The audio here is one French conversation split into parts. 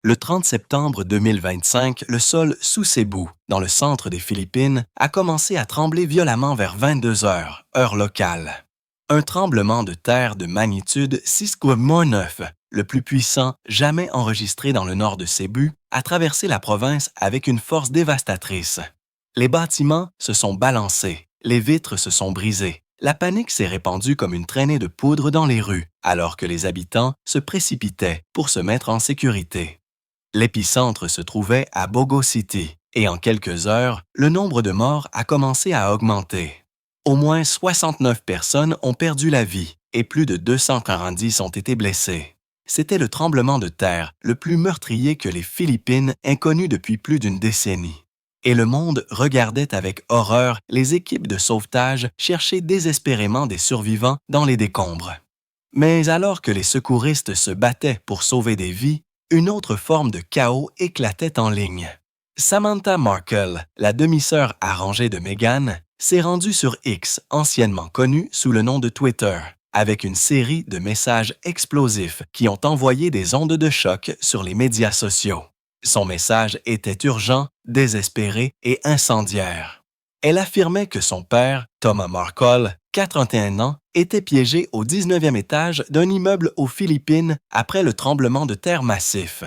Le 30 septembre 2025, le sol sous Cebu, dans le centre des Philippines, a commencé à trembler violemment vers 22 heures, heure locale. Un tremblement de terre de magnitude 6,9, le plus puissant jamais enregistré dans le nord de Cebu, a traversé la province avec une force dévastatrice. Les bâtiments se sont balancés, les vitres se sont brisées. La panique s'est répandue comme une traînée de poudre dans les rues, alors que les habitants se précipitaient pour se mettre en sécurité. L'épicentre se trouvait à Bogo City et en quelques heures, le nombre de morts a commencé à augmenter. Au moins 69 personnes ont perdu la vie et plus de 240 ont été blessées. C'était le tremblement de terre le plus meurtrier que les Philippines aient connu depuis plus d'une décennie. Et le monde regardait avec horreur les équipes de sauvetage chercher désespérément des survivants dans les décombres. Mais alors que les secouristes se battaient pour sauver des vies, une autre forme de chaos éclatait en ligne. Samantha Markle, la demi-sœur arrangée de Meghan, s'est rendue sur X, anciennement connu sous le nom de Twitter, avec une série de messages explosifs qui ont envoyé des ondes de choc sur les médias sociaux. Son message était urgent, désespéré et incendiaire. Elle affirmait que son père, Thomas Markle, 81 ans, était piégé au 19e étage d'un immeuble aux Philippines après le tremblement de terre massif.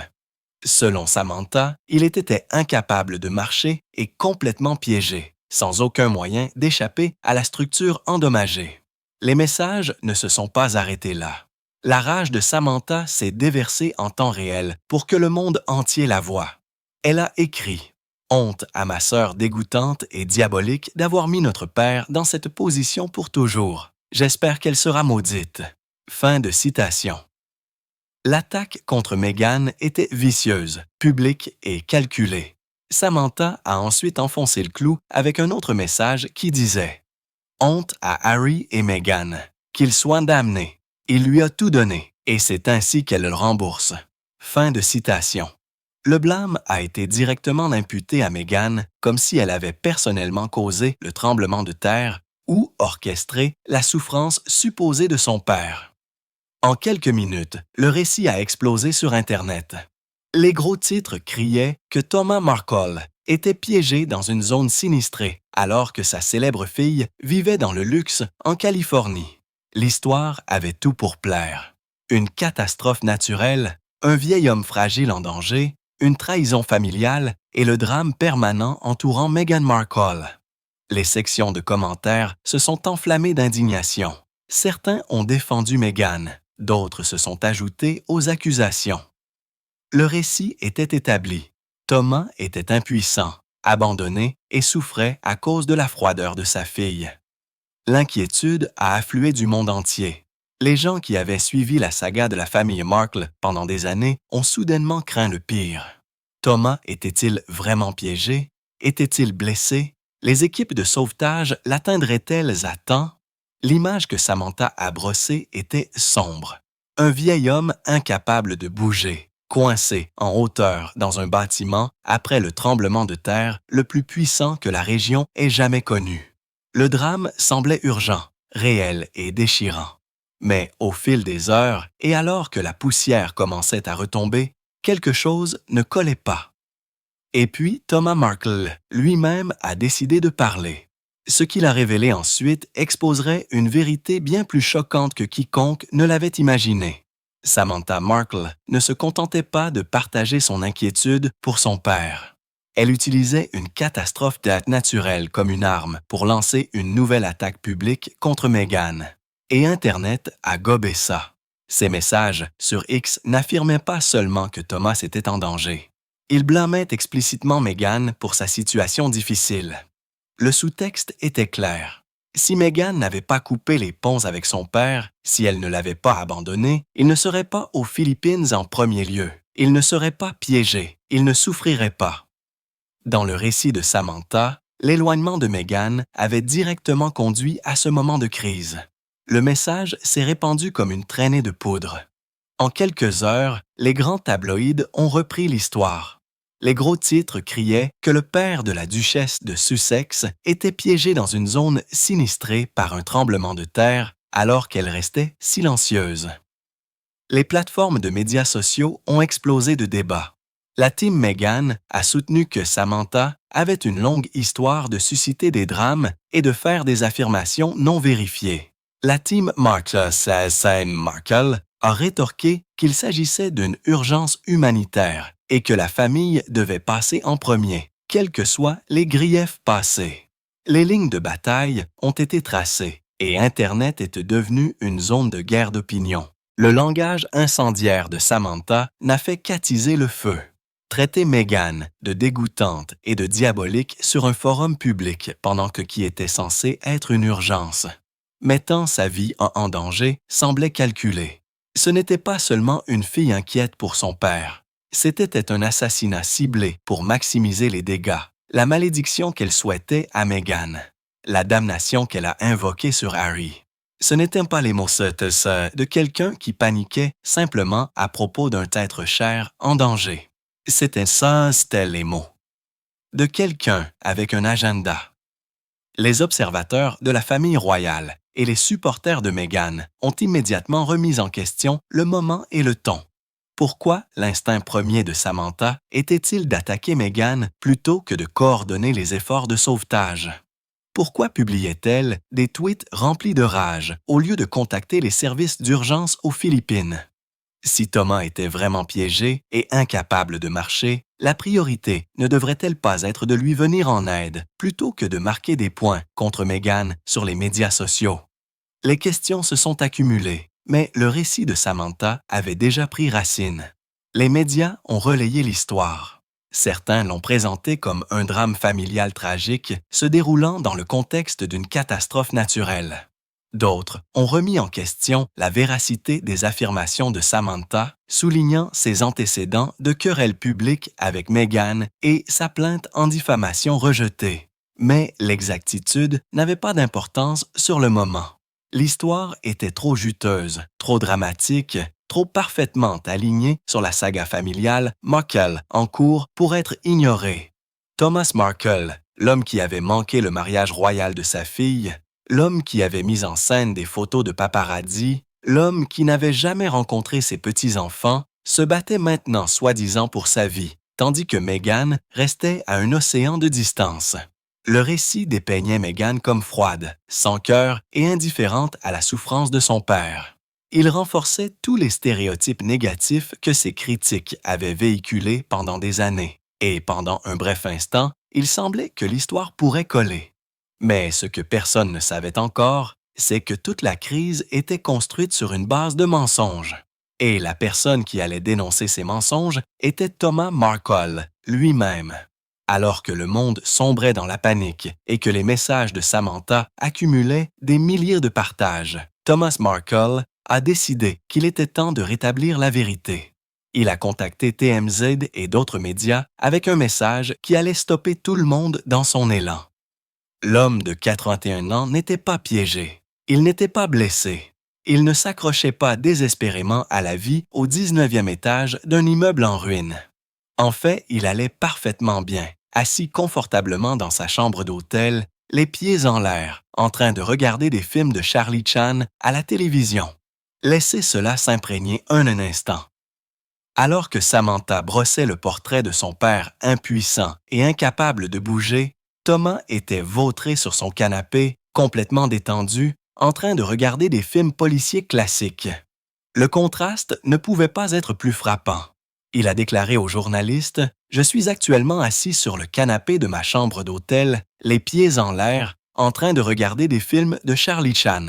Selon Samantha, il était incapable de marcher et complètement piégé, sans aucun moyen d'échapper à la structure endommagée. Les messages ne se sont pas arrêtés là. La rage de Samantha s'est déversée en temps réel pour que le monde entier la voie. Elle a écrit « Honte à ma sœur dégoûtante et diabolique d'avoir mis notre père dans cette position pour toujours. J'espère qu'elle sera maudite. » Fin de citation. L'attaque contre Meghan était vicieuse, publique et calculée. Samantha a ensuite enfoncé le clou avec un autre message qui disait « Honte à Harry et Meghan, qu'ils soient damnés. Il lui a tout donné, et c'est ainsi qu'elle le rembourse. » Fin de citation. Le blâme a été directement imputé à Meghan comme si elle avait personnellement causé le tremblement de terre ou orchestré la souffrance supposée de son père. En quelques minutes, le récit a explosé sur Internet. Les gros titres criaient que Thomas Markle était piégé dans une zone sinistrée alors que sa célèbre fille vivait dans le luxe en Californie. L'histoire avait tout pour plaire. Une catastrophe naturelle, un vieil homme fragile en danger, une trahison familiale et le drame permanent entourant Meghan Markle. Les sections de commentaires se sont enflammées d'indignation. Certains ont défendu Meghan, d'autres se sont ajoutés aux accusations. Le récit était établi. Thomas était impuissant, abandonné et souffrait à cause de la froideur de sa fille. L'inquiétude a afflué du monde entier. Les gens qui avaient suivi la saga de la famille Markle pendant des années ont soudainement craint le pire. Thomas était-il vraiment piégé? Était-il blessé? Les équipes de sauvetage l'atteindraient-elles à temps? L'image que Samantha a brossée était sombre. Un vieil homme incapable de bouger, coincé en hauteur dans un bâtiment après le tremblement de terre le plus puissant que la région ait jamais connu. Le drame semblait urgent, réel et déchirant. Mais au fil des heures, et alors que la poussière commençait à retomber, quelque chose ne collait pas. Et puis Thomas Markle lui-même a décidé de parler. Ce qu'il a révélé ensuite exposerait une vérité bien plus choquante que quiconque ne l'avait imaginé. Samantha Markle ne se contentait pas de partager son inquiétude pour son père. Elle utilisait une catastrophe naturelle comme une arme pour lancer une nouvelle attaque publique contre Meghan. Et Internet a gobé ça. Ses messages sur X n'affirmaient pas seulement que Thomas était en danger. Il blâmait explicitement Meghan pour sa situation difficile. Le sous-texte était clair. Si Meghan n'avait pas coupé les ponts avec son père, si elle ne l'avait pas abandonné, il ne serait pas aux Philippines en premier lieu. Il ne serait pas piégé. Il ne souffrirait pas. Dans le récit de Samantha, l'éloignement de Meghan avait directement conduit à ce moment de crise. Le message s'est répandu comme une traînée de poudre. En quelques heures, les grands tabloïds ont repris l'histoire. Les gros titres criaient que le père de la duchesse de Sussex était piégé dans une zone sinistrée par un tremblement de terre alors qu'elle restait silencieuse. Les plateformes de médias sociaux ont explosé de débats. La team Meghan a soutenu que Samantha avait une longue histoire de susciter des drames et de faire des affirmations non vérifiées. La team Markle says Markle a rétorqué qu'il s'agissait d'une urgence humanitaire et que la famille devait passer en premier, quels que soient les griefs passés. Les lignes de bataille ont été tracées et Internet est devenu une zone de guerre d'opinion. Le langage incendiaire de Samantha n'a fait qu'attiser le feu. Traiter Meghan de dégoûtante et de diabolique sur un forum public pendant que qui était censé être une urgence, mettant sa vie en danger, semblait calculé. Ce n'était pas seulement une fille inquiète pour son père, c'était un assassinat ciblé pour maximiser les dégâts, la malédiction qu'elle souhaitait à Meghan, la damnation qu'elle a invoquée sur Harry. Ce n'étaient pas les mots de quelqu'un qui paniquait simplement à propos d'un être cher en danger. C'était les mots de quelqu'un avec un agenda. Les observateurs de la famille royale et les supporters de Meghan ont immédiatement remis en question le moment et le ton. Pourquoi l'instinct premier de Samantha était-il d'attaquer Meghan plutôt que de coordonner les efforts de sauvetage? Pourquoi publiait-elle des tweets remplis de rage au lieu de contacter les services d'urgence aux Philippines? Si Thomas était vraiment piégé et incapable de marcher, la priorité ne devrait-elle pas être de lui venir en aide plutôt que de marquer des points contre Meghan sur les médias sociaux? Les questions se sont accumulées, mais le récit de Samantha avait déjà pris racine. Les médias ont relayé l'histoire. Certains l'ont présenté comme un drame familial tragique se déroulant dans le contexte d'une catastrophe naturelle. D'autres ont remis en question la véracité des affirmations de Samantha, soulignant ses antécédents de querelles publiques avec Meghan et sa plainte en diffamation rejetée. Mais l'exactitude n'avait pas d'importance sur le moment. L'histoire était trop juteuse, trop dramatique, trop parfaitement alignée sur la saga familiale Markle en cours pour être ignorée. Thomas Markle, l'homme qui avait manqué le mariage royal de sa fille, l'homme qui avait mis en scène des photos de paparazzi, l'homme qui n'avait jamais rencontré ses petits-enfants, se battait maintenant soi-disant pour sa vie, tandis que Meghan restait à un océan de distance. Le récit dépeignait Meghan comme froide, sans cœur et indifférente à la souffrance de son père. Il renforçait tous les stéréotypes négatifs que ses critiques avaient véhiculés pendant des années, et pendant un bref instant, il semblait que l'histoire pourrait coller. Mais ce que personne ne savait encore, c'est que toute la crise était construite sur une base de mensonges. Et la personne qui allait dénoncer ces mensonges était Thomas Markle lui-même. Alors que le monde sombrait dans la panique et que les messages de Samantha accumulaient des milliers de partages, Thomas Markle a décidé qu'il était temps de rétablir la vérité. Il a contacté TMZ et d'autres médias avec un message qui allait stopper tout le monde dans son élan. L'homme de 81 ans n'était pas piégé. Il n'était pas blessé. Il ne s'accrochait pas désespérément à la vie au 19e étage d'un immeuble en ruine. En fait, il allait parfaitement bien, assis confortablement dans sa chambre d'hôtel, les pieds en l'air, en train de regarder des films de Charlie Chan à la télévision. Laissez cela s'imprégner un instant. Alors que Samantha brossait le portrait de son père impuissant et incapable de bouger, Thomas était vautré sur son canapé, complètement détendu, en train de regarder des films policiers classiques. Le contraste ne pouvait pas être plus frappant. Il a déclaré aux journalistes « Je suis actuellement assis sur le canapé de ma chambre d'hôtel, les pieds en l'air, en train de regarder des films de Charlie Chan.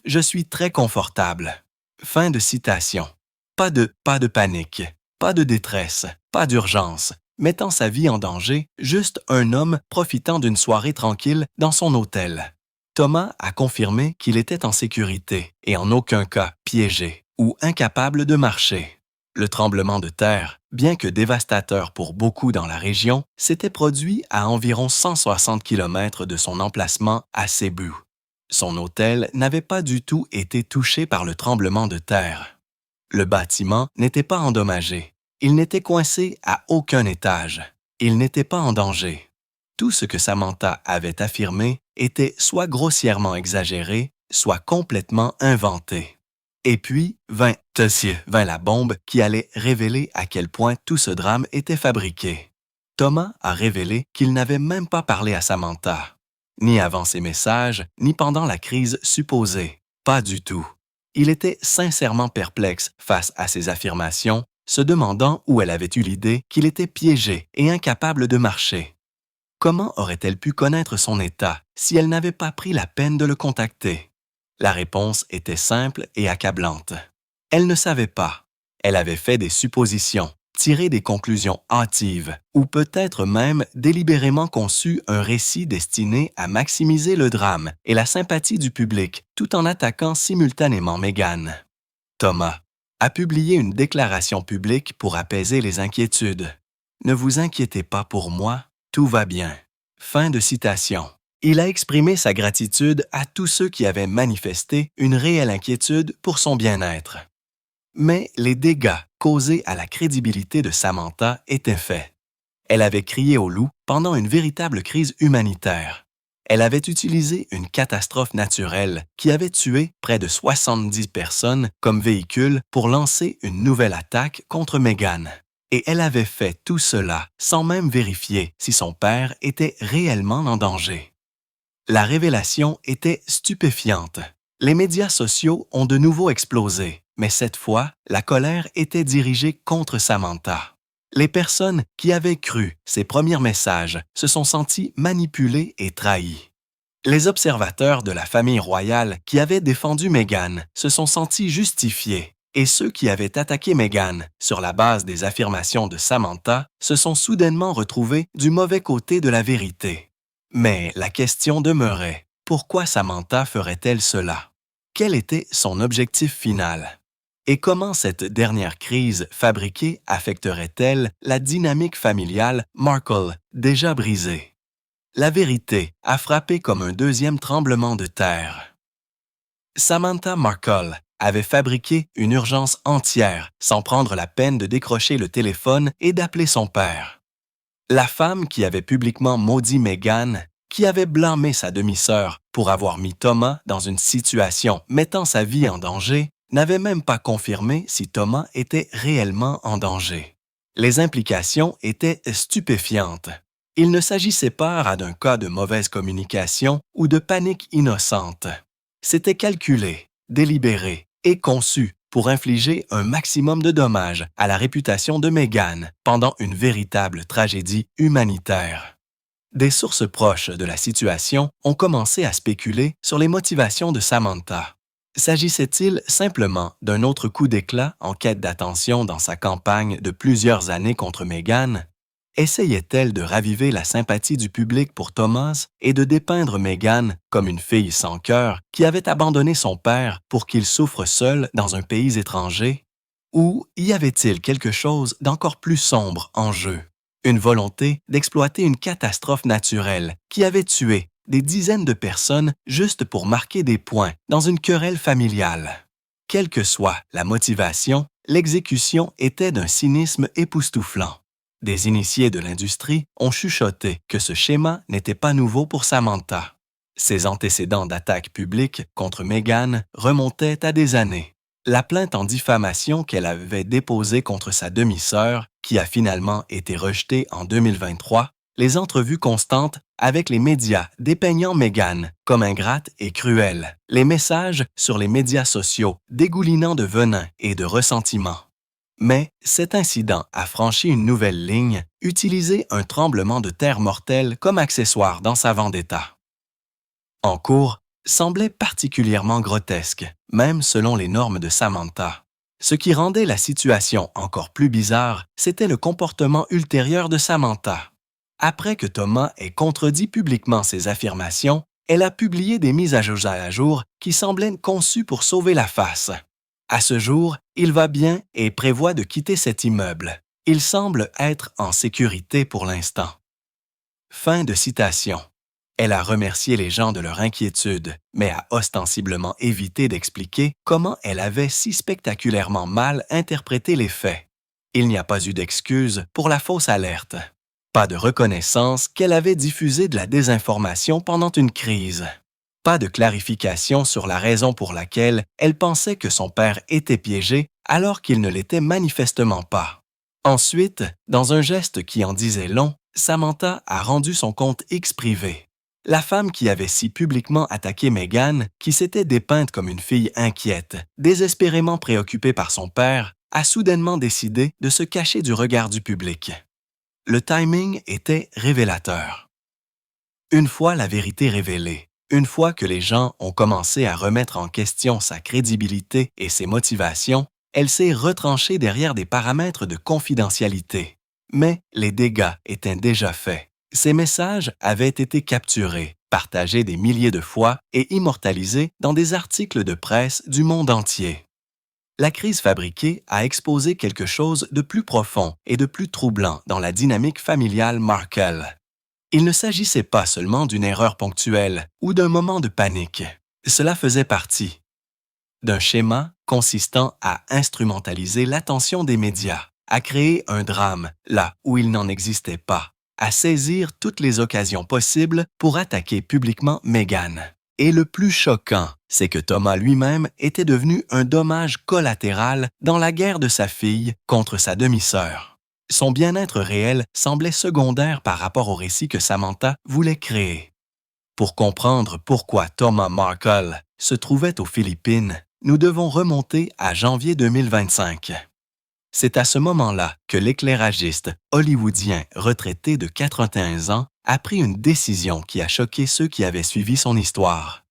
Je suis très confortable. » Fin de citation. Pas de panique, pas de détresse, pas d'urgence. Mettant sa vie en danger, juste un homme profitant d'une soirée tranquille dans son hôtel. Thomas a confirmé qu'il était en sécurité et en aucun cas piégé ou incapable de marcher. Le tremblement de terre, bien que dévastateur pour beaucoup dans la région, s'était produit à environ 160 km de son emplacement à Cebu. Son hôtel n'avait pas du tout été touché par le tremblement de terre. Le bâtiment n'était pas endommagé. Il n'était coincé à aucun étage. Il n'était pas en danger. Tout ce que Samantha avait affirmé était soit grossièrement exagéré, soit complètement inventé. Et puis vint la bombe qui allait révéler à quel point tout ce drame était fabriqué. Thomas a révélé qu'il n'avait même pas parlé à Samantha, ni avant ses messages, ni pendant la crise supposée. Pas du tout. Il était sincèrement perplexe face à ses affirmations, se demandant où elle avait eu l'idée qu'il était piégé et incapable de marcher. Comment aurait-elle pu connaître son état si elle n'avait pas pris la peine de le contacter? La réponse était simple et accablante. Elle ne savait pas. Elle avait fait des suppositions, tiré des conclusions hâtives, ou peut-être même délibérément conçu un récit destiné à maximiser le drame et la sympathie du public, tout en attaquant simultanément Meghan. Thomas a publié une déclaration publique pour apaiser les inquiétudes. « Ne vous inquiétez pas pour moi, tout va bien. » Fin de citation. Il a exprimé sa gratitude à tous ceux qui avaient manifesté une réelle inquiétude pour son bien-être. Mais les dégâts causés à la crédibilité de Samantha étaient faits. Elle avait crié au loup pendant une véritable crise humanitaire. Elle avait utilisé une catastrophe naturelle qui avait tué près de 70 personnes comme véhicule pour lancer une nouvelle attaque contre Meghan. Et elle avait fait tout cela sans même vérifier si son père était réellement en danger. La révélation était stupéfiante. Les médias sociaux ont de nouveau explosé, mais cette fois, la colère était dirigée contre Samantha. Les personnes qui avaient cru ses premiers messages se sont senties manipulées et trahies. Les observateurs de la famille royale qui avaient défendu Meghan se sont sentis justifiés, et ceux qui avaient attaqué Meghan sur la base des affirmations de Samantha se sont soudainement retrouvés du mauvais côté de la vérité. Mais la question demeurait, pourquoi Samantha ferait-elle cela? Quel était son objectif final? Et comment cette dernière crise fabriquée affecterait-elle la dynamique familiale Markle déjà brisée? La vérité a frappé comme un deuxième tremblement de terre. Samantha Markle avait fabriqué une urgence entière sans prendre la peine de décrocher le téléphone et d'appeler son père. La femme qui avait publiquement maudit Meghan, qui avait blâmé sa demi-sœur pour avoir mis Thomas dans une situation mettant sa vie en danger, n'avait même pas confirmé si Thomas était réellement en danger. Les implications étaient stupéfiantes. Il ne s'agissait pas d'un cas de mauvaise communication ou de panique innocente. C'était calculé, délibéré et conçu pour infliger un maximum de dommages à la réputation de Meghan pendant une véritable tragédie humanitaire. Des sources proches de la situation ont commencé à spéculer sur les motivations de Samantha. S'agissait-il simplement d'un autre coup d'éclat en quête d'attention dans sa campagne de plusieurs années contre Meghan? Essayait-elle de raviver la sympathie du public pour Thomas et de dépeindre Meghan comme une fille sans cœur qui avait abandonné son père pour qu'il souffre seul dans un pays étranger? Ou y avait-il quelque chose d'encore plus sombre en jeu? Une volonté d'exploiter une catastrophe naturelle qui avait tué des dizaines de personnes juste pour marquer des points dans une querelle familiale. Quelle que soit la motivation, l'exécution était d'un cynisme époustouflant. Des initiés de l'industrie ont chuchoté que ce schéma n'était pas nouveau pour Samantha. Ses antécédents d'attaques publiques contre Meghan remontaient à des années. La plainte en diffamation qu'elle avait déposée contre sa demi-sœur, qui a finalement été rejetée en 2023, les entrevues constantes avec les médias dépeignant Meghan comme ingrate et cruelle, les messages sur les médias sociaux dégoulinant de venin et de ressentiment. Mais cet incident a franchi une nouvelle ligne, utilisé un tremblement de terre mortel comme accessoire dans sa vendetta. En cours, semblait particulièrement grotesque, même selon les normes de Samantha. Ce qui rendait la situation encore plus bizarre, c'était le comportement ultérieur de Samantha. Après que Thomas ait contredit publiquement ses affirmations, elle a publié des mises à jour qui semblaient conçues pour sauver la face. À ce jour, il va bien et prévoit de quitter cet immeuble. Il semble être en sécurité pour l'instant. Fin de citation. Elle a remercié les gens de leur inquiétude, mais a ostensiblement évité d'expliquer comment elle avait si spectaculairement mal interprété les faits. Il n'y a pas eu d'excuse pour la fausse alerte. Pas de reconnaissance qu'elle avait diffusé de la désinformation pendant une crise. Pas de clarification sur la raison pour laquelle elle pensait que son père était piégé alors qu'il ne l'était manifestement pas. Ensuite, dans un geste qui en disait long, Samantha a rendu son compte X privé. La femme qui avait si publiquement attaqué Meghan, qui s'était dépeinte comme une fille inquiète, désespérément préoccupée par son père, a soudainement décidé de se cacher du regard du public. Le timing était révélateur. Une fois la vérité révélée, une fois que les gens ont commencé à remettre en question sa crédibilité et ses motivations, elle s'est retranchée derrière des paramètres de confidentialité. Mais les dégâts étaient déjà faits. Ces messages avaient été capturés, partagés des milliers de fois et immortalisés dans des articles de presse du monde entier. La crise fabriquée a exposé quelque chose de plus profond et de plus troublant dans la dynamique familiale Markle. Il ne s'agissait pas seulement d'une erreur ponctuelle ou d'un moment de panique. Cela faisait partie d'un schéma consistant à instrumentaliser l'attention des médias, à créer un drame là où il n'en existait pas, à saisir toutes les occasions possibles pour attaquer publiquement Meghan. Et le plus choquant, c'est que Thomas lui-même était devenu un dommage collatéral dans la guerre de sa fille contre sa demi-sœur. Son bien-être réel semblait secondaire par rapport au récit que Samantha voulait créer. Pour comprendre pourquoi Thomas Markle se trouvait aux Philippines, nous devons remonter à janvier 2025. C'est à ce moment-là que l'éclairagiste hollywoodien retraité de 81 ans a pris une décision qui a choqué ceux qui avaient suivi son histoire.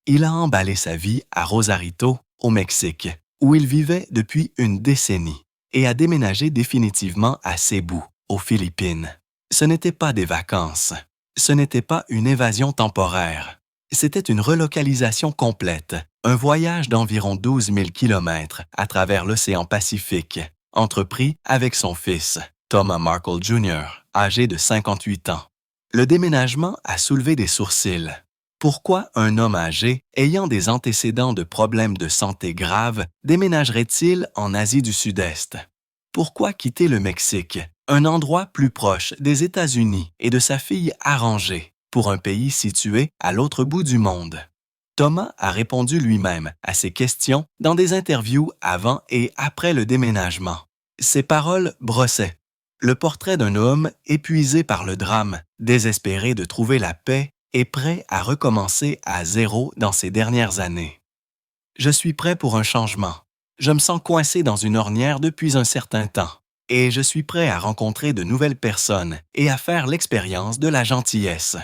Il a emballé sa vie à Rosarito, au Mexique, où il vivait depuis une décennie, et a déménagé définitivement à Cebu, aux Philippines. Ce n'était pas des vacances. Ce n'était pas une évasion temporaire. C'était une relocalisation complète, un voyage d'environ 12 000 kilomètres à travers l'océan Pacifique, entrepris avec son fils, Thomas Markle Jr., âgé de 58 ans. Le déménagement a soulevé des sourcils. Pourquoi un homme âgé, ayant des antécédents de problèmes de santé graves, déménagerait-il en Asie du Sud-Est? Pourquoi quitter le Mexique, un endroit plus proche des États-Unis et de sa fille arrangée, pour un pays situé à l'autre bout du monde? Thomas a répondu lui-même à ces questions dans des interviews avant et après le déménagement. Ses paroles brossaient le portrait d'un homme épuisé par le drame, désespéré de trouver la paix et prêt à recommencer à zéro dans ses dernières années. Je suis prêt pour un changement. Je me sens coincé dans une ornière depuis un certain temps et je suis prêt à rencontrer de nouvelles personnes et à faire l'expérience de la gentillesse.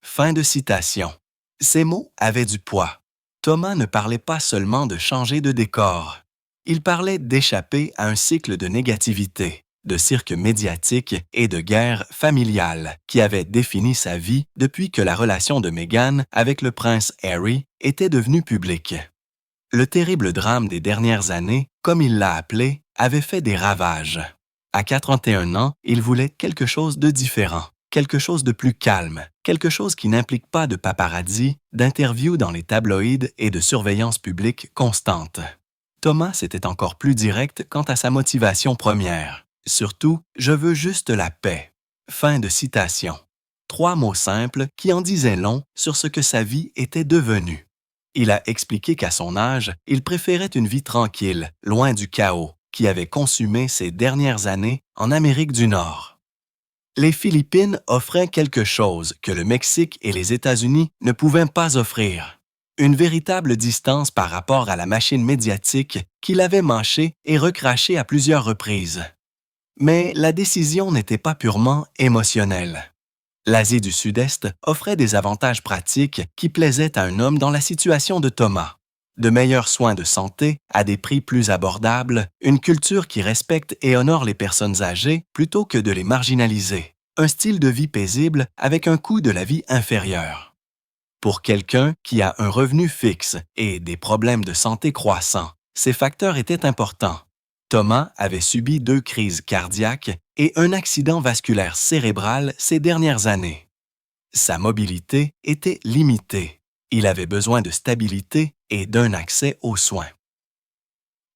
Fin de citation. Ces mots avaient du poids. Thomas ne parlait pas seulement de changer de décor. Il parlait d'échapper à un cycle de négativité, de cirque médiatique et de guerre familiale qui avait défini sa vie depuis que la relation de Meghan avec le prince Harry était devenue publique. Le terrible drame des dernières années, comme il l'a appelé, avait fait des ravages. À 41 ans, il voulait quelque chose de différent, quelque chose de plus calme, quelque chose qui n'implique pas de paparazzi, d'interviews dans les tabloïds et de surveillance publique constante. Thomas était encore plus direct quant à sa motivation première. Surtout, je veux juste la paix. Fin de citation. 3 mots simples qui en disaient long sur ce que sa vie était devenue. Il a expliqué qu'à son âge, il préférait une vie tranquille, loin du chaos, qui avait consumé ses dernières années en Amérique du Nord. Les Philippines offraient quelque chose que le Mexique et les États-Unis ne pouvaient pas offrir. Une véritable distance par rapport à la machine médiatique qu'il avait mâchée et recrachée à plusieurs reprises. Mais la décision n'était pas purement émotionnelle. L'Asie du Sud-Est offrait des avantages pratiques qui plaisaient à un homme dans la situation de Thomas. De meilleurs soins de santé à des prix plus abordables, une culture qui respecte et honore les personnes âgées plutôt que de les marginaliser, un style de vie paisible avec un coût de la vie inférieur. Pour quelqu'un qui a un revenu fixe et des problèmes de santé croissants, ces facteurs étaient importants. Thomas avait subi 2 crises cardiaques et un accident vasculaire cérébral ces dernières années. Sa mobilité était limitée. Il avait besoin de stabilité et d'un accès aux soins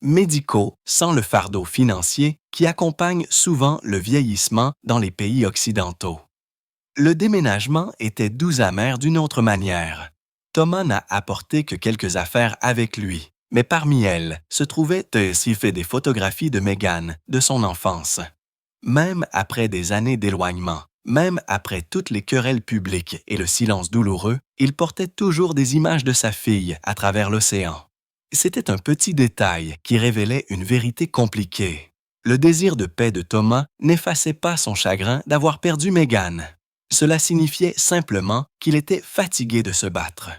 médicaux sans le fardeau financier qui accompagne souvent le vieillissement dans les pays occidentaux. Le déménagement était doux amer d'une autre manière. Thomas n'a apporté que quelques affaires avec lui, mais parmi elles se trouvait aussi fait des photographies de Meghan, de son enfance. Même après des années d'éloignement, même après toutes les querelles publiques et le silence douloureux, il portait toujours des images de sa fille à travers l'océan. C'était un petit détail qui révélait une vérité compliquée. Le désir de paix de Thomas n'effaçait pas son chagrin d'avoir perdu Meghan. Cela signifiait simplement qu'il était fatigué de se battre.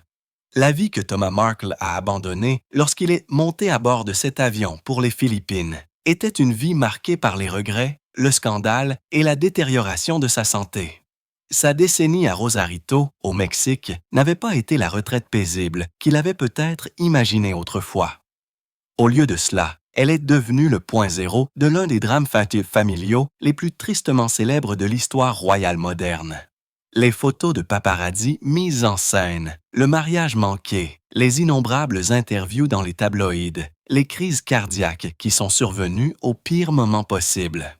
La vie que Thomas Markle a abandonnée lorsqu'il est monté à bord de cet avion pour les Philippines était une vie marquée par les regrets, le scandale et la détérioration de sa santé. Sa décennie à Rosarito, au Mexique, n'avait pas été la retraite paisible qu'il avait peut-être imaginée autrefois. Au lieu de cela, elle est devenue le point zéro de l'un des drames familiaux les plus tristement célèbres de l'histoire royale moderne. Les photos de paparazzi mises en scène, le mariage manqué, les innombrables interviews dans les tabloïds, les crises cardiaques qui sont survenues au pire moment possible.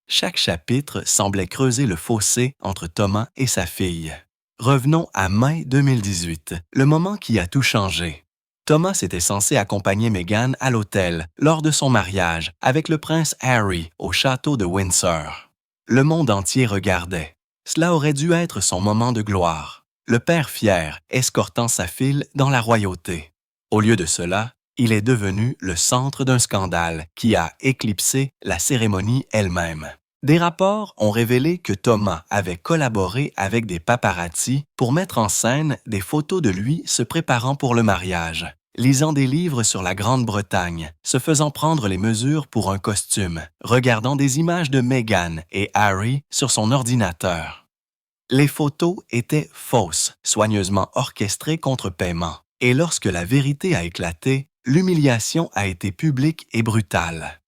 Chaque chapitre semblait creuser le fossé entre Thomas et sa fille. Revenons à mai 2018, le moment qui a tout changé. Thomas était censé accompagner Meghan à l'hôtel lors de son mariage avec le prince Harry au château de Windsor. Le monde entier regardait. Cela aurait dû être son moment de gloire. Le père fier escortant sa fille dans la royauté. Au lieu de cela, il est devenu le centre d'un scandale qui a éclipsé la cérémonie elle-même. Des rapports ont révélé que Thomas avait collaboré avec des paparazzi pour mettre en scène des photos de lui se préparant pour le mariage, lisant des livres sur la Grande-Bretagne, se faisant prendre les mesures pour un costume, regardant des images de Meghan et Harry sur son ordinateur. Les photos étaient fausses, soigneusement orchestrées contre paiement, et lorsque la vérité a éclaté, l'humiliation a été publique et brutale.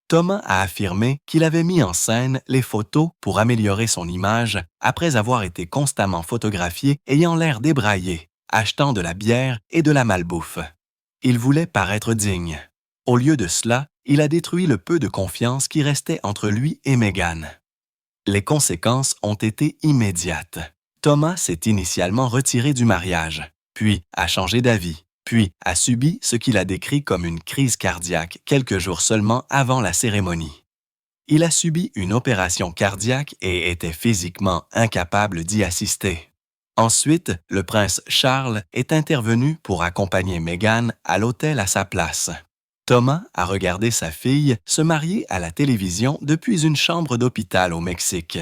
Thomas a affirmé qu'il avait mis en scène les photos pour améliorer son image après avoir été constamment photographié ayant l'air débraillé, achetant de la bière et de la malbouffe. Il voulait paraître digne. Au lieu de cela, il a détruit le peu de confiance qui restait entre lui et Meghan. Les conséquences ont été immédiates. Thomas s'est initialement retiré du mariage, puis a changé d'avis, puis a subi ce qu'il a décrit comme une crise cardiaque quelques jours seulement avant la cérémonie. Il a subi une opération cardiaque et était physiquement incapable d'y assister. Ensuite, le prince Charles est intervenu pour accompagner Meghan à l'hôtel à sa place. Thomas a regardé sa fille se marier à la télévision depuis une chambre d'hôpital au Mexique.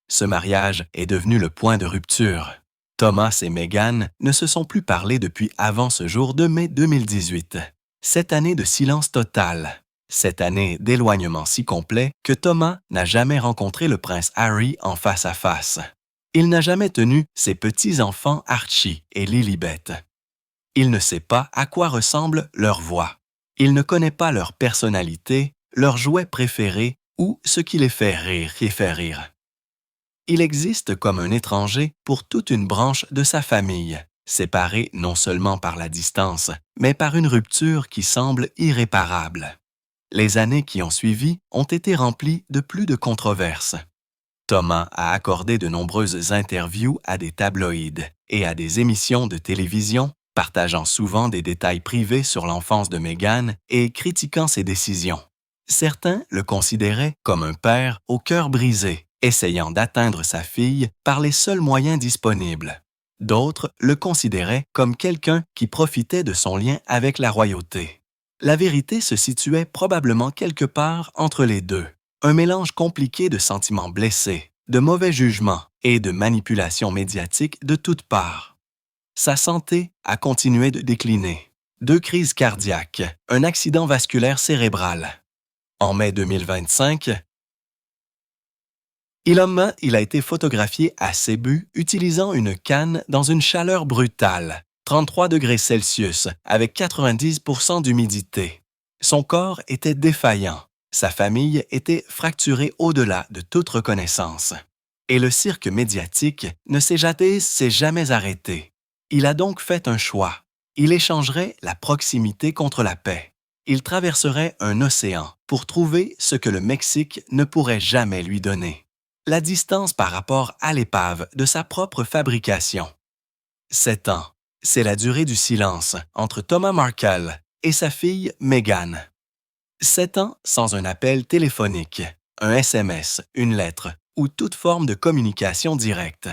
Ce mariage est devenu le point de rupture. Thomas et Meghan ne se sont plus parlé depuis avant ce jour de mai 2018. Cette année de silence total. Cette année d'éloignement si complet que Thomas n'a jamais rencontré le prince Harry en face à face. Il n'a jamais tenu ses petits-enfants Archie et Lilibet. Il ne sait pas à quoi ressemble leur voix. Il ne connaît pas leur personnalité, leur jouet préféré ou ce qui les fait rire et fait rire. Il existe comme un étranger pour toute une branche de sa famille, séparée non seulement par la distance, mais par une rupture qui semble irréparable. Les années qui ont suivi ont été remplies de plus de controverses. Thomas a accordé de nombreuses interviews à des tabloïds et à des émissions de télévision, partageant souvent des détails privés sur l'enfance de Meghan et critiquant ses décisions. Certains le considéraient comme un père au cœur brisé, essayant d'atteindre sa fille par les seuls moyens disponibles. D'autres le considéraient comme quelqu'un qui profitait de son lien avec la royauté. La vérité se situait probablement quelque part entre les deux. Un mélange compliqué de sentiments blessés, de mauvais jugements et de manipulations médiatiques de toutes parts. Sa santé a continué de décliner. 2 crises cardiaques, un accident vasculaire cérébral. En mai 2025, il a été photographié à Cebu utilisant une canne dans une chaleur brutale, 33 degrés Celsius, avec 90% d'humidité. Son corps était défaillant. Sa famille était fracturée au-delà de toute reconnaissance. Et le cirque médiatique ne s'est jamais arrêté. Il a donc fait un choix. Il échangerait la proximité contre la paix. Il traverserait un océan pour trouver ce que le Mexique ne pourrait jamais lui donner. La distance par rapport à l'épave de sa propre fabrication. 7 ans. C'est la durée du silence entre Thomas Markle et sa fille Meghan. 7 ans sans un appel téléphonique, un SMS, une lettre ou toute forme de communication directe.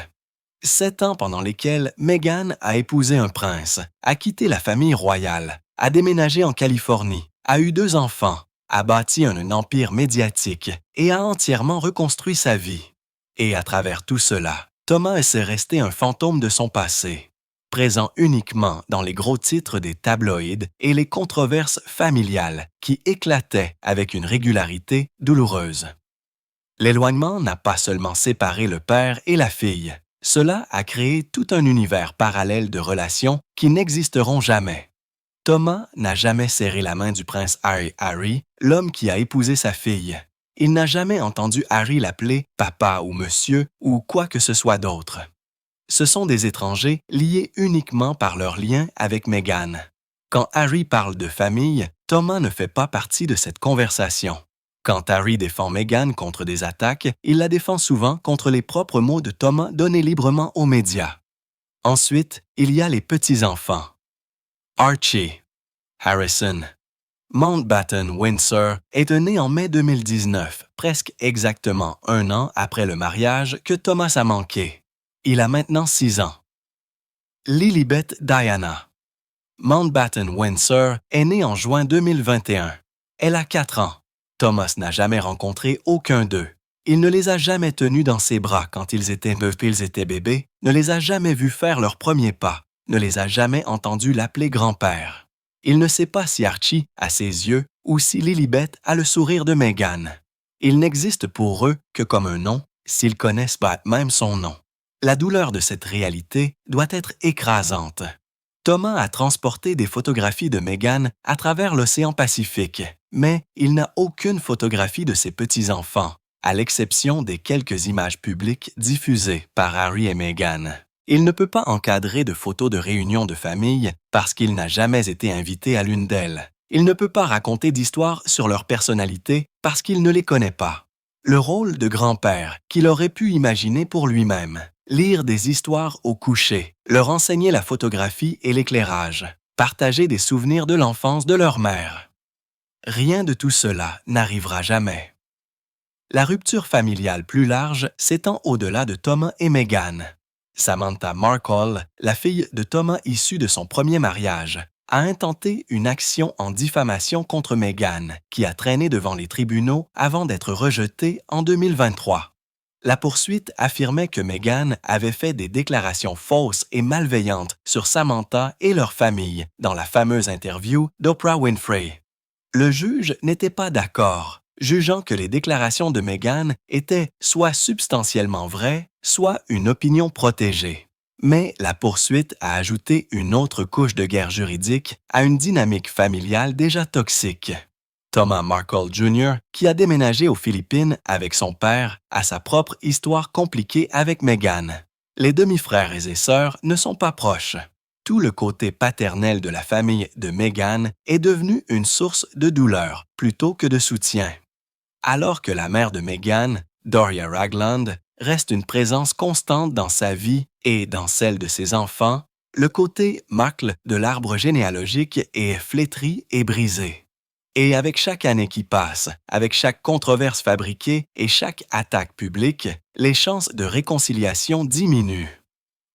7 ans pendant lesquels Meghan a épousé un prince, a quitté la famille royale, a déménagé en Californie, a eu 2 enfants, a bâti un empire médiatique et a entièrement reconstruit sa vie. Et à travers tout cela, Thomas est resté un fantôme de son passé, présent uniquement dans les gros titres des tabloïds et les controverses familiales qui éclataient avec une régularité douloureuse. L'éloignement n'a pas seulement séparé le père et la fille, cela a créé tout un univers parallèle de relations qui n'existeront jamais. Thomas n'a jamais serré la main du prince Harry, l'homme qui a épousé sa fille. Il n'a jamais entendu Harry l'appeler papa ou monsieur ou quoi que ce soit d'autre. Ce sont des étrangers liés uniquement par leur lien avec Meghan. Quand Harry parle de famille, Thomas ne fait pas partie de cette conversation. Quand Harry défend Meghan contre des attaques, il la défend souvent contre les propres mots de Thomas donnés librement aux médias. Ensuite, il y a les petits-enfants. Archie, Harrison, Mountbatten Windsor est né en mai 2019, presque exactement 1 an après le mariage que Thomas a manqué. Il a maintenant 6 ans. Lilibet Diana. Mountbatten Windsor est née en juin 2021. Elle a 4 ans. Thomas n'a jamais rencontré aucun d'eux. Il ne les a jamais tenus dans ses bras quand ils étaient bébés, ne les a jamais vus faire leurs premiers pas, ne les a jamais entendus l'appeler grand-père. Il ne sait pas si Archie a ses yeux ou si Lilibet a le sourire de Meghan. Il n'existe pour eux que comme un nom, s'ils connaissent pas même son nom. La douleur de cette réalité doit être écrasante. Thomas a transporté des photographies de Meghan à travers l'océan Pacifique, mais il n'a aucune photographie de ses petits-enfants, à l'exception des quelques images publiques diffusées par Harry et Meghan. Il ne peut pas encadrer de photos de réunions de famille parce qu'il n'a jamais été invité à l'une d'elles. Il ne peut pas raconter d'histoires sur leur personnalité parce qu'il ne les connaît pas. Le rôle de grand-père qu'il aurait pu imaginer pour lui-même. Lire des histoires au coucher, leur enseigner la photographie et l'éclairage, partager des souvenirs de l'enfance de leur mère. Rien de tout cela n'arrivera jamais. La rupture familiale plus large s'étend au-delà de Thomas et Meghan. Samantha Markle, la fille de Thomas issue de son premier mariage, a intenté une action en diffamation contre Meghan, qui a traîné devant les tribunaux avant d'être rejetée en 2023. La poursuite affirmait que Meghan avait fait des déclarations fausses et malveillantes sur Samantha et leur famille dans la fameuse interview d'Oprah Winfrey. Le juge n'était pas d'accord, jugeant que les déclarations de Meghan étaient soit substantiellement vraies, soit une opinion protégée. Mais la poursuite a ajouté une autre couche de guerre juridique à une dynamique familiale déjà toxique. Thomas Markle Jr., qui a déménagé aux Philippines avec son père, a sa propre histoire compliquée avec Meghan. Les demi-frères et sœurs ne sont pas proches. Tout le côté paternel de la famille de Meghan est devenu une source de douleur plutôt que de soutien. Alors que la mère de Meghan, Doria Ragland, reste une présence constante dans sa vie et dans celle de ses enfants, le côté Markle de l'arbre généalogique est flétri et brisé. Et avec chaque année qui passe, avec chaque controverse fabriquée et chaque attaque publique, les chances de réconciliation diminuent.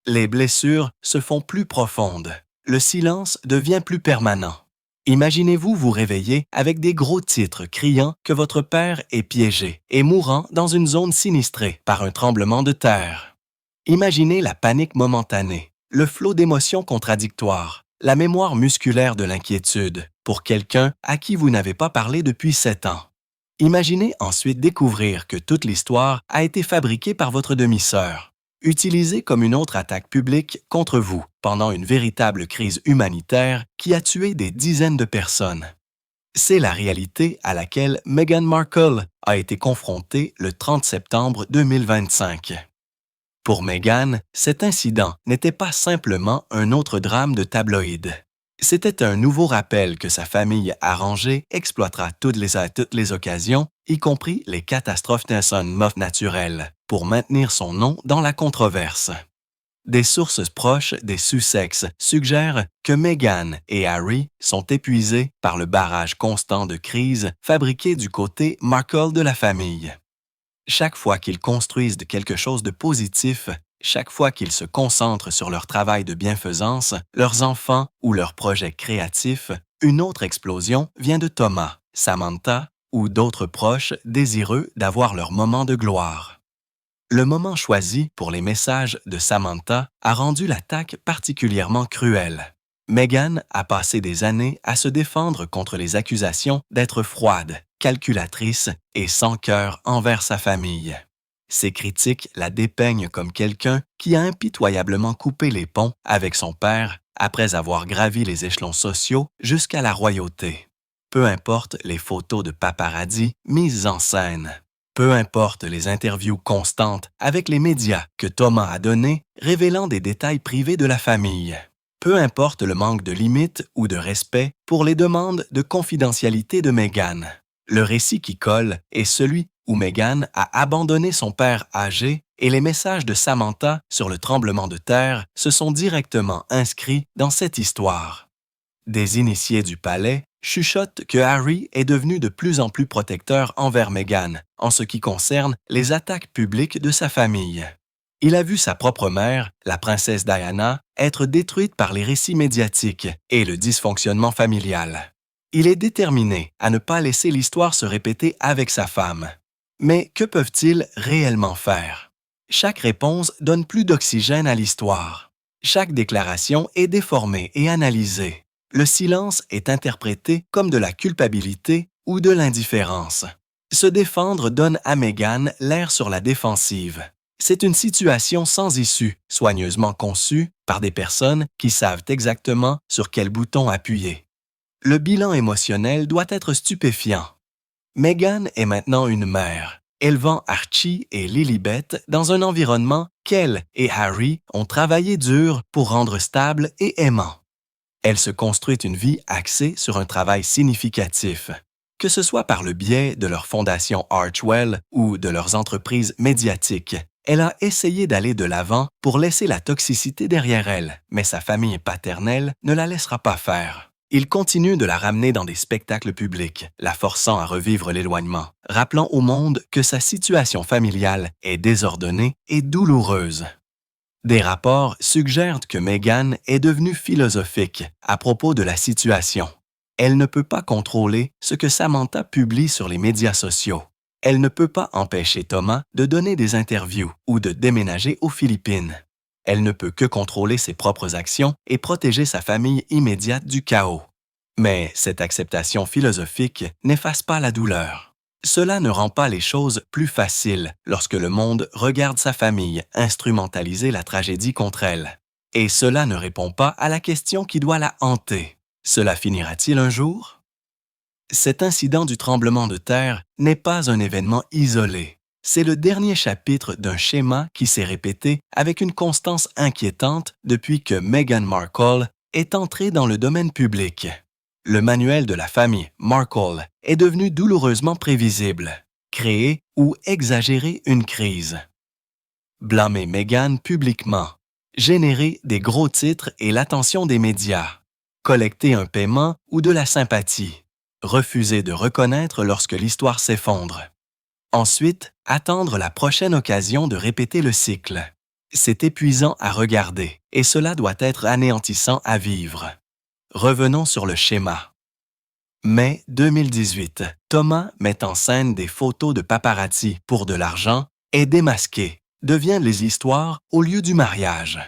Les blessures se font plus profondes. Le silence devient plus permanent. Imaginez-vous vous réveiller avec des gros titres criant que votre père est piégé et mourant dans une zone sinistrée par un tremblement de terre. Imaginez la panique momentanée, le flot d'émotions contradictoires, la mémoire musculaire de l'inquiétude pour quelqu'un à qui vous n'avez pas parlé depuis 7 ans. Imaginez ensuite découvrir que toute l'histoire a été fabriquée par votre demi-sœur, utilisée comme une autre attaque publique contre vous pendant une véritable crise humanitaire qui a tué des dizaines de personnes. C'est la réalité à laquelle Meghan Markle a été confrontée le 30 septembre 2025. Pour Meghan, cet incident n'était pas simplement un autre drame de tabloïd. C'était un nouveau rappel que sa famille arrangée exploitera toutes les occasions, y compris les catastrophes naturelles, pour maintenir son nom dans la controverse. Des sources proches des Sussex suggèrent que Meghan et Harry sont épuisés par le barrage constant de crise fabriqué du côté Markle de la famille. Chaque fois qu'ils construisent quelque chose de positif, chaque fois qu'ils se concentrent sur leur travail de bienfaisance, leurs enfants ou leurs projets créatifs, une autre explosion vient de Thomas, Samantha ou d'autres proches désireux d'avoir leur moment de gloire. Le moment choisi pour les messages de Samantha a rendu l'attaque particulièrement cruelle. Meghan a passé des années à se défendre contre les accusations d'être froide, calculatrice et sans cœur envers sa famille. Ses critiques la dépeignent comme quelqu'un qui a impitoyablement coupé les ponts avec son père après avoir gravi les échelons sociaux jusqu'à la royauté. Peu importe les photos de paparazzi mises en scène. Peu importe les interviews constantes avec les médias que Thomas a données révélant des détails privés de la famille. Peu importe le manque de limites ou de respect pour les demandes de confidentialité de Meghan. Le récit qui colle est celui où Meghan a abandonné son père âgé et les messages de Samantha sur le tremblement de terre se sont directement inscrits dans cette histoire. Des initiés du palais chuchotent que Harry est devenu de plus en plus protecteur envers Meghan en ce qui concerne les attaques publiques de sa famille. Il a vu sa propre mère, la princesse Diana, être détruite par les récits médiatiques et le dysfonctionnement familial. Il est déterminé à ne pas laisser l'histoire se répéter avec sa femme. Mais que peuvent-ils réellement faire? Chaque réponse donne plus d'oxygène à l'histoire. Chaque déclaration est déformée et analysée. Le silence est interprété comme de la culpabilité ou de l'indifférence. Se défendre donne à Meghan l'air sur la défensive. C'est une situation sans issue, soigneusement conçue par des personnes qui savent exactement sur quel bouton appuyer. Le bilan émotionnel doit être stupéfiant. Meghan est maintenant une mère, élevant Archie et Lilibet dans un environnement qu'elle et Harry ont travaillé dur pour rendre stable et aimant. Elle se construit une vie axée sur un travail significatif, que ce soit par le biais de leur fondation Archewell ou de leurs entreprises médiatiques. Elle a essayé d'aller de l'avant pour laisser la toxicité derrière elle, mais sa famille paternelle ne la laissera pas faire. Il continue de la ramener dans des spectacles publics, la forçant à revivre l'éloignement, rappelant au monde que sa situation familiale est désordonnée et douloureuse. Des rapports suggèrent que Meghan est devenue philosophique à propos de la situation. Elle ne peut pas contrôler ce que Samantha publie sur les médias sociaux. Elle ne peut pas empêcher Thomas de donner des interviews ou de déménager aux Philippines. Elle ne peut que contrôler ses propres actions et protéger sa famille immédiate du chaos. Mais cette acceptation philosophique n'efface pas la douleur. Cela ne rend pas les choses plus faciles lorsque le monde regarde sa famille instrumentaliser la tragédie contre elle. Et cela ne répond pas à la question qui doit la hanter. Cela finira-t-il un jour? Cet incident du tremblement de terre n'est pas un événement isolé. C'est le dernier chapitre d'un schéma qui s'est répété avec une constance inquiétante depuis que Meghan Markle est entrée dans le domaine public. Le manuel de la famille Markle est devenu douloureusement prévisible. Créer ou exagérer une crise. Blâmer Meghan publiquement. Générer des gros titres et l'attention des médias. Collecter un paiement ou de la sympathie. Refuser de reconnaître lorsque l'histoire s'effondre. Ensuite, attendre la prochaine occasion de répéter le cycle. C'est épuisant à regarder et cela doit être anéantissant à vivre. Revenons sur le schéma. Mai 2018, Thomas met en scène des photos de paparazzi pour de l'argent, est démasqué, devient les histoires au lieu du mariage.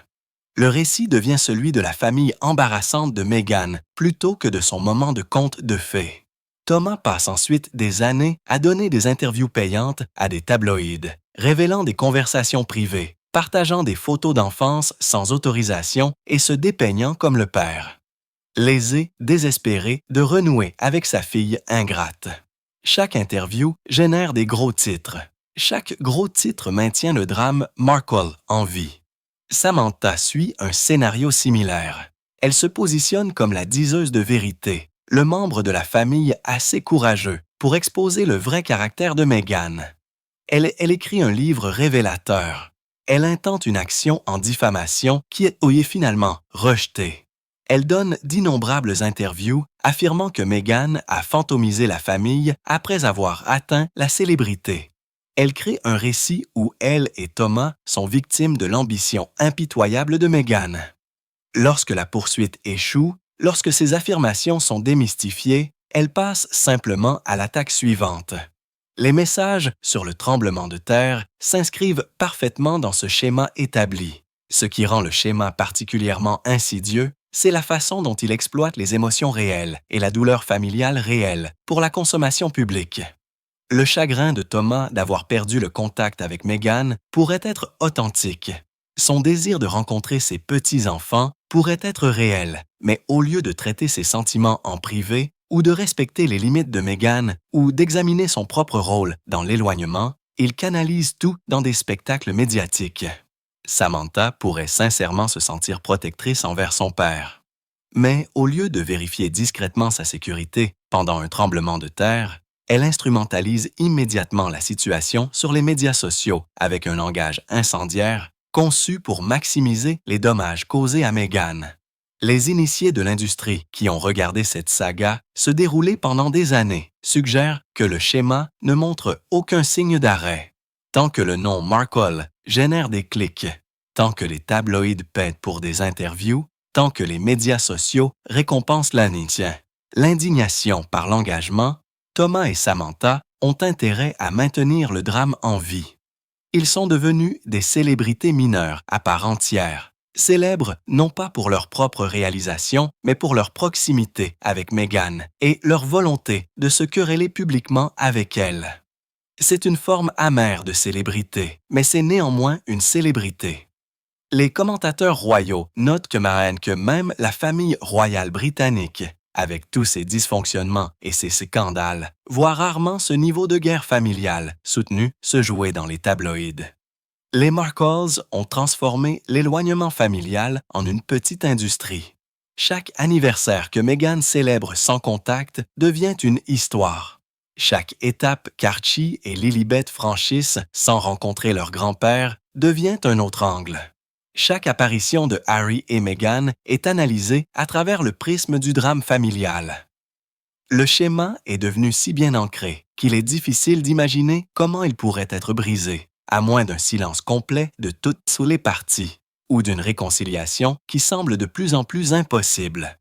Le récit devient celui de la famille embarrassante de Meghan plutôt que de son moment de conte de fées. Thomas passe ensuite des années à donner des interviews payantes à des tabloïds, révélant des conversations privées, partageant des photos d'enfance sans autorisation et se dépeignant comme le père. Lésé, désespéré de renouer avec sa fille ingrate. Chaque interview génère des gros titres. Chaque gros titre maintient le drame Markle en vie. Samantha suit un scénario similaire. Elle se positionne comme la diseuse de vérité, le membre de la famille assez courageux pour exposer le vrai caractère de Meghan. Elle écrit un livre révélateur. Elle intente une action en diffamation qui est finalement rejetée. Elle donne d'innombrables interviews affirmant que Meghan a fantomisé la famille après avoir atteint la célébrité. Elle crée un récit où elle et Thomas sont victimes de l'ambition impitoyable de Meghan. Lorsque la poursuite échoue, lorsque ces affirmations sont démystifiées, elle passe simplement à l'attaque suivante. Les messages sur le tremblement de terre s'inscrivent parfaitement dans ce schéma établi. Ce qui rend le schéma particulièrement insidieux, c'est la façon dont il exploite les émotions réelles et la douleur familiale réelle pour la consommation publique. Le chagrin de Thomas d'avoir perdu le contact avec Meghan pourrait être authentique. Son désir de rencontrer ses petits-enfants pourrait être réel, mais au lieu de traiter ses sentiments en privé ou de respecter les limites de Meghan ou d'examiner son propre rôle dans l'éloignement, il canalise tout dans des spectacles médiatiques. Samantha pourrait sincèrement se sentir protectrice envers son père. Mais au lieu de vérifier discrètement sa sécurité pendant un tremblement de terre, elle instrumentalise immédiatement la situation sur les médias sociaux avec un langage incendiaire conçu pour maximiser les dommages causés à Meghan. Les initiés de l'industrie qui ont regardé cette saga se dérouler pendant des années suggèrent que le schéma ne montre aucun signe d'arrêt. Tant que le nom Markle génère des clics, tant que les tabloïds paient pour des interviews, tant que les médias sociaux récompensent l'indignation par l'engagement, Thomas et Samantha ont intérêt à maintenir le drame en vie. Ils sont devenus des célébrités mineures à part entière, célèbres non pas pour leur propre réalisation, mais pour leur proximité avec Meghan et leur volonté de se quereller publiquement avec elle. C'est une forme amère de célébrité, mais c'est néanmoins une célébrité. Les commentateurs royaux notent que même la famille royale britannique, avec tous ses dysfonctionnements et ses scandales, voit rarement ce niveau de guerre familiale soutenu se jouer dans les tabloïds. Les Markles ont transformé l'éloignement familial en une petite industrie. Chaque anniversaire que Meghan célèbre sans contact devient une histoire. Chaque étape qu'Archie et Lilibet franchissent sans rencontrer leur grand-père devient un autre angle. Chaque apparition de Harry et Meghan est analysée à travers le prisme du drame familial. Le schéma est devenu si bien ancré qu'il est difficile d'imaginer comment il pourrait être brisé, à moins d'un silence complet de toutes les parties, ou d'une réconciliation qui semble de plus en plus impossible.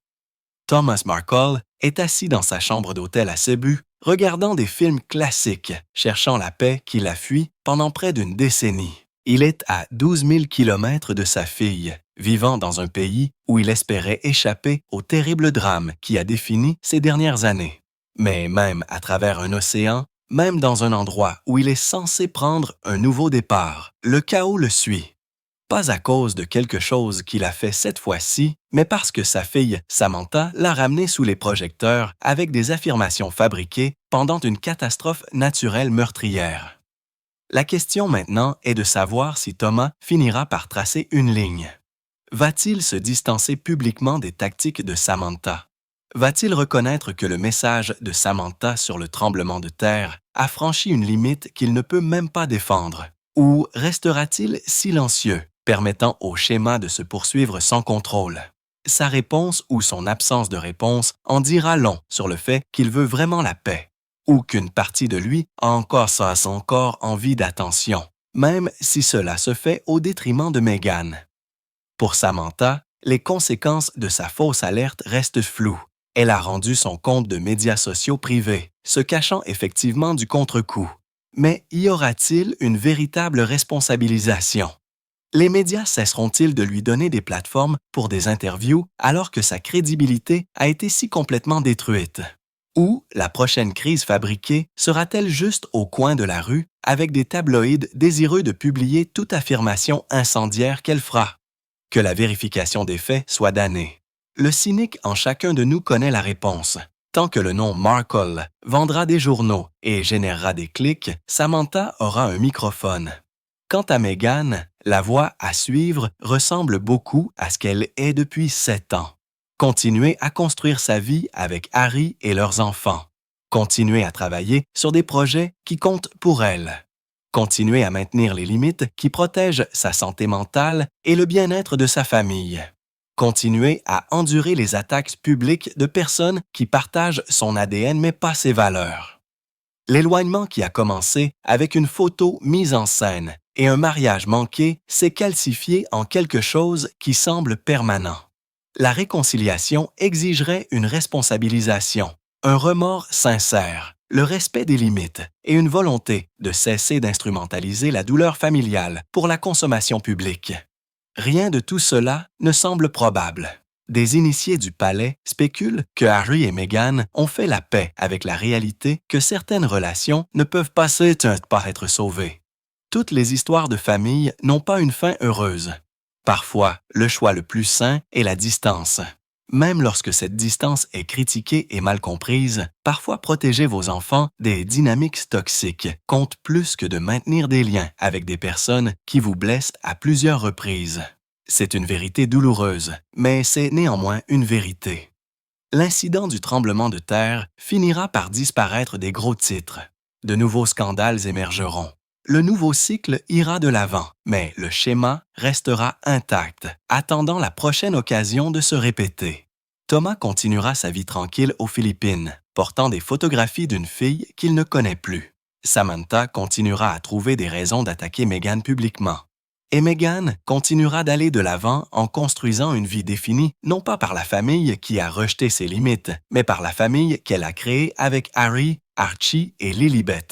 Thomas Markle est assis dans sa chambre d'hôtel à Cebu, regardant des films classiques, cherchant la paix qu'il a fui pendant près d'une décennie. Il est à 12 000 kilomètres de sa fille, vivant dans un pays où il espérait échapper au terrible drame qui a défini ces dernières années. Mais même à travers un océan, même dans un endroit où il est censé prendre un nouveau départ, le chaos le suit. Pas à cause de quelque chose qu'il a fait cette fois-ci, mais parce que sa fille, Samantha, l'a ramené sous les projecteurs avec des affirmations fabriquées pendant une catastrophe naturelle meurtrière. La question maintenant est de savoir si Thomas finira par tracer une ligne. Va-t-il se distancer publiquement des tactiques de Samantha? Va-t-il reconnaître que le message de Samantha sur le tremblement de terre a franchi une limite qu'il ne peut même pas défendre? Ou restera-t-il silencieux, permettant au schéma de se poursuivre sans contrôle? Sa réponse ou son absence de réponse en dira long sur le fait qu'il veut vraiment la paix, ou qu'une partie de lui a encore envie d'attention, même si cela se fait au détriment de Meghan. Pour Samantha, les conséquences de sa fausse alerte restent floues. Elle a rendu son compte de médias sociaux privé, se cachant effectivement du contre-coup. Mais y aura-t-il une véritable responsabilisation? Les médias cesseront-ils de lui donner des plateformes pour des interviews alors que sa crédibilité a été si complètement détruite? Ou la prochaine crise fabriquée sera-t-elle juste au coin de la rue avec des tabloïds désireux de publier toute affirmation incendiaire qu'elle fera? Que la vérification des faits soit damnée. Le cynique en chacun de nous connaît la réponse. Tant que le nom Markle vendra des journaux et générera des clics, Samantha aura un microphone. Quant à Meghan, la voie à suivre ressemble beaucoup à ce qu'elle est depuis 7 ans. Continuer à construire sa vie avec Harry et leurs enfants. Continuer à travailler sur des projets qui comptent pour elle. Continuez à maintenir les limites qui protègent sa santé mentale et le bien-être de sa famille. Continuez à endurer les attaques publiques de personnes qui partagent son ADN mais pas ses valeurs. L'éloignement qui a commencé avec une photo mise en scène et un mariage manqué s'est calcifié en quelque chose qui semble permanent. La réconciliation exigerait une responsabilisation, un remords sincère, le respect des limites et une volonté de cesser d'instrumentaliser la douleur familiale pour la consommation publique. Rien de tout cela ne semble probable. Des initiés du palais spéculent que Harry et Meghan ont fait la paix avec la réalité que certaines relations ne peuvent passer par être sauvées. Toutes les histoires de famille n'ont pas une fin heureuse. Parfois, le choix le plus sain est la distance. Même lorsque cette distance est critiquée et mal comprise, parfois protéger vos enfants des dynamiques toxiques compte plus que de maintenir des liens avec des personnes qui vous blessent à plusieurs reprises. C'est une vérité douloureuse, mais c'est néanmoins une vérité. L'incident du tremblement de terre finira par disparaître des gros titres. De nouveaux scandales émergeront. Le nouveau cycle ira de l'avant, mais le schéma restera intact, attendant la prochaine occasion de se répéter. Thomas continuera sa vie tranquille aux Philippines, portant des photographies d'une fille qu'il ne connaît plus. Samantha continuera à trouver des raisons d'attaquer Meghan publiquement. Et Meghan continuera d'aller de l'avant en construisant une vie définie non pas par la famille qui a rejeté ses limites, mais par la famille qu'elle a créée avec Harry, Archie et Lilibet.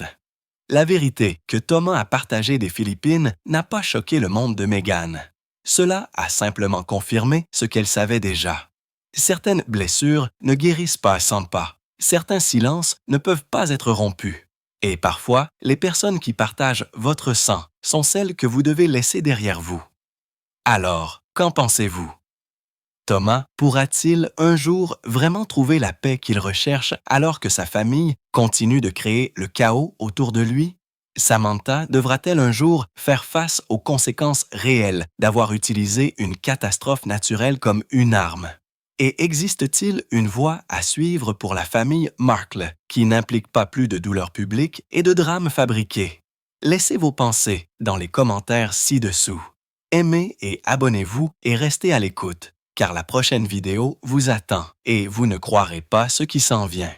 La vérité que Thomas a partagée des Philippines n'a pas choqué le monde de Meghan. Cela a simplement confirmé ce qu'elle savait déjà. Certaines blessures ne guérissent pas sans pas. Certains silences ne peuvent pas être rompus. Et parfois, les personnes qui partagent votre sang sont celles que vous devez laisser derrière vous. Alors, qu'en pensez-vous? Thomas pourra-t-il un jour vraiment trouver la paix qu'il recherche alors que sa famille continue de créer le chaos autour de lui? Samantha devra-t-elle un jour faire face aux conséquences réelles d'avoir utilisé une catastrophe naturelle comme une arme? Et existe-t-il une voie à suivre pour la famille Markle qui n'implique pas plus de douleurs publiques et de drames fabriqués? Laissez vos pensées dans les commentaires ci-dessous. Aimez et abonnez-vous et restez à l'écoute, car la prochaine vidéo vous attend et vous ne croirez pas ce qui s'en vient.